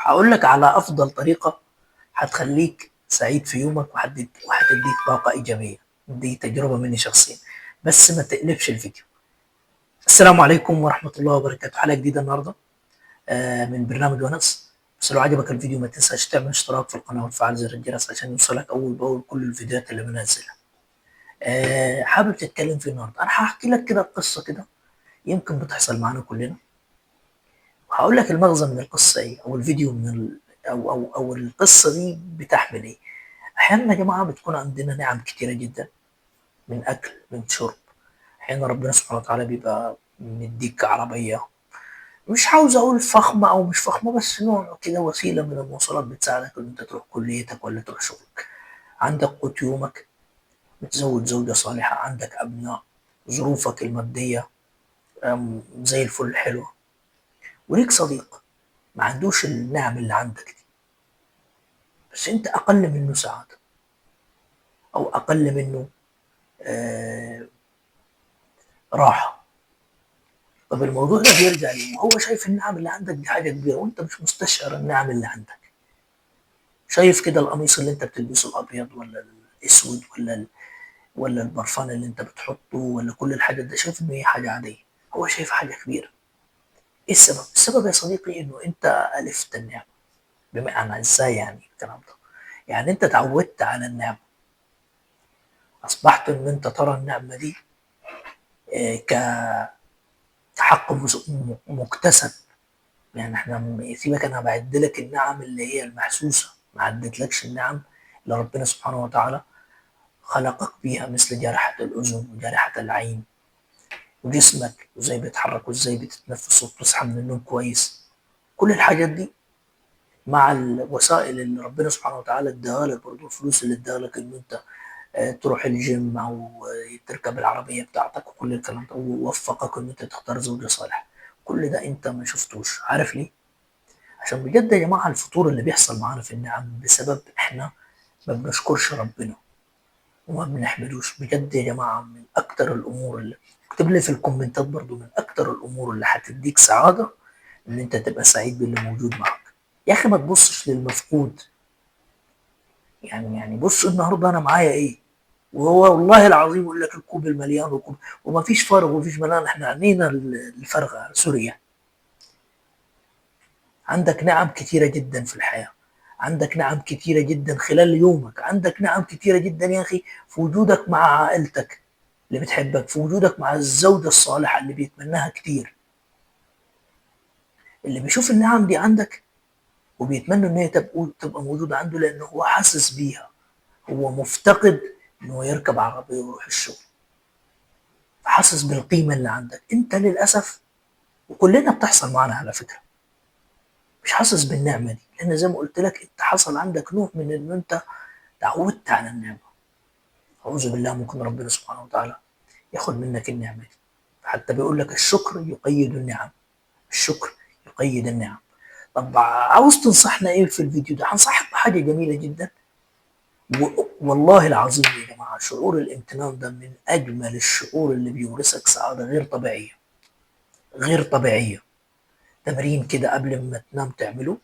هقول لك على افضل طريقه هتخليك سعيد في يومك وهتديك طاقه ايجابيه. دي تجربه مني شخصيا، بس ما تقلبش الفيديو. السلام عليكم ورحمه الله وبركاته. حلقه جديده النهارده من برنامج ونس. بس لو عجبك الفيديو ما تنساش تعمل اشتراك في القناه وتفعل زر الجرس عشان يوصلك اول باول كل الفيديوهات اللي بنزلها. حابب تتكلم في النهارده، انا هحكي لك كده قصه كده يمكن بتحصل معانا كلنا، وهقول لك المغزى من القصه ايه، او الفيديو من او القصه دي بتحمل ايه. احيانا يا جماعه بتكون عندنا نعم كتيره جدا، من اكل من شرب. احيانا ربنا سبحانه وتعالى بيبقى مديك عربيه، مش عاوز اقول فخمه او مش فخمه، بس نوع كده وسيله من المواصلات بتساعدك ان انت تروح كليتك ولا تروح شغلك. عندك قوت يومك، متزوج زوجه صالحه، عندك ابناء، ظروفك الماديه زي الفل حلوه، وليك صديق ما عندوش النعم اللي عندك دي، بس انت اقل منه سعاده، او اقل منه آه راحه. طب الموضوع ده بيرجع ليه؟ هو شايف النعم اللي عندك دي حاجه كبيره وانت مش مستشعر النعم اللي عندك. شايف كده القميص اللي انت بتلبسه الابيض ولا الاسود ولا البرفان اللي انت بتحطه ولا كل الحاجات دي، شايف انه هي حاجه عاديه. هو شايف حاجه كبيره. ايه السبب؟ السبب يا صديقي انه انت الفت النعمه. بمعنى ازاي يعني الكلام ده؟ يعني انت اتعودت على النعمه، اصبحت ان انت ترى النعمه دي كحق مكتسب. يعني احنا سيبك، انا بعد لك النعم اللي هي المحسوسه، ما عدتلكش النعم اللي ربنا سبحانه وتعالى خلقك بيها، مثل جراحه الاذن وجراحه العين وجسمك وازاي بيتحرك وازاي بتتنفس وبتصحى من النوم كويس. كل الحاجات دي مع الوسائل اللي ربنا سبحانه وتعالى اداها لك، برضه الفلوس اللي اداها لك ان انت تروح الجيم او تركب العربيه بتاعتك وكل الكلام ده، ووفقك ان انت تختار زوجه صالحه. كل ده انت ما شفتوش. عارف ليه؟ عشان بجد يا جماعه الفطور اللي بيحصل معانا في النعم بسبب احنا ما بنشكرش ربنا وما بنحمدوش. بجد يا جماعه من اكتر الامور اللي اكتب لي في الكومنتات برضو، من اكتر الامور اللي هتديك سعاده ان انت تبقى سعيد باللي موجود معاك. يا اخي ما تبصش للمفقود. يعني بص النهارده انا معايا ايه، وهو والله العظيم يقول لك الكوب المليان وكوب، وما فيش فرق ومفيش ملان. احنا عينينا الفارغه، سوري يعني. عندك نعم كتيره جدا في الحياه، عندك نعم كتيره جدا خلال يومك، عندك نعم كتيره جدا يا اخي في وجودك مع عائلتك اللي بتحبك، في وجودك مع الزوجه الصالحه اللي بيتمناها كتير. اللي بيشوف النعم دي عندك وبيتمنى ان هي تبقى موجوده عنده، لانه هو حاسس بيها. هو مفتقد انه يركب عربيه ويروح الشغل، فحاسس بالقيمه اللي عندك انت. للاسف وكلنا بتحصل معانا على فكره، مش حاسس بالنعمه دي، لان زي ما قلت لك انت حصل عندك نوع من ان انت تعودت على النعمه. اعوذ بالله ممكن ربنا سبحانه وتعالى ياخد منك النعمه دي. حتى بيقول لك الشكر يقيد النعم، الشكر يقيد النعم. طب عاوز تنصحنا ايه في الفيديو ده؟ هنصحك بحاجه جميله جدا. والله العظيم يا جماعه شعور الامتنان ده من اجمل الشعور اللي بيورثك سعاده غير طبيعيه، غير طبيعيه. تمرين كده قبل ما تنام تعمله،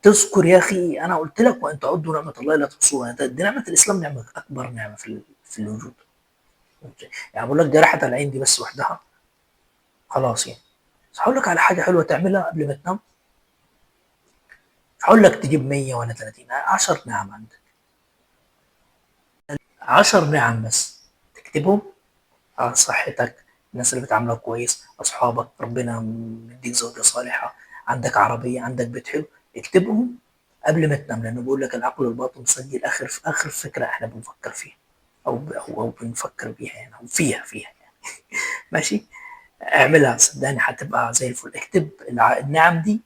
تذكر يا اخي انا قلت لك وان تعدوا نعمه الله لا تحصوها. دي نعمه الاسلام، نعمه اكبر نعمه في الوجود. يعني بقول لك جراحه العين دي بس وحدها خلاص يعني. بس هقول لك على حاجه حلوه تعملها قبل ما تنام. مش هقول لك تجيب 100 ولا 30، 10 نعم عندك، 10 نعم بس تكتبهم على صحتك، الناس اللي بتعاملك كويس، اصحابك، ربنا مديك زوجه صالحه، عندك عربيه، عندك بيت حلو. اكتبهم قبل ما تنام، لانه بيقول لك العقل والباطن مسجل اخر فكره احنا بنفكر فيها، او بنفكر بيها يعني، او فيها يعني. ماشي. اعملها صدقني هتبقى زي الفل. اكتب النعم دي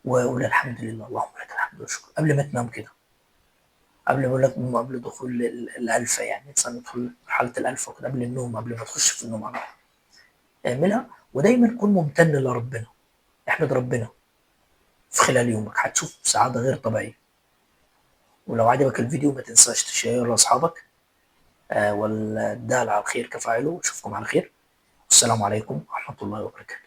وقول الحمد لله، اللهم لك الحمد والشكر قبل ما تنام كده. قبل بقول لك قبل دخول الالفه، يعني الانسان يدخل مرحله الالفه وكده قبل النوم، قبل ما تخش في النوم على طول. اعملها ودايما كن ممتن لربنا. احمد ربنا في خلال يومك، هتشوف سعاده غير طبيعيه. ولو عجبك الفيديو ما تنساش تشيره لاصحابك. والدال على الخير كفاعله. اشوفكم على خير. والسلام عليكم ورحمه الله وبركاته.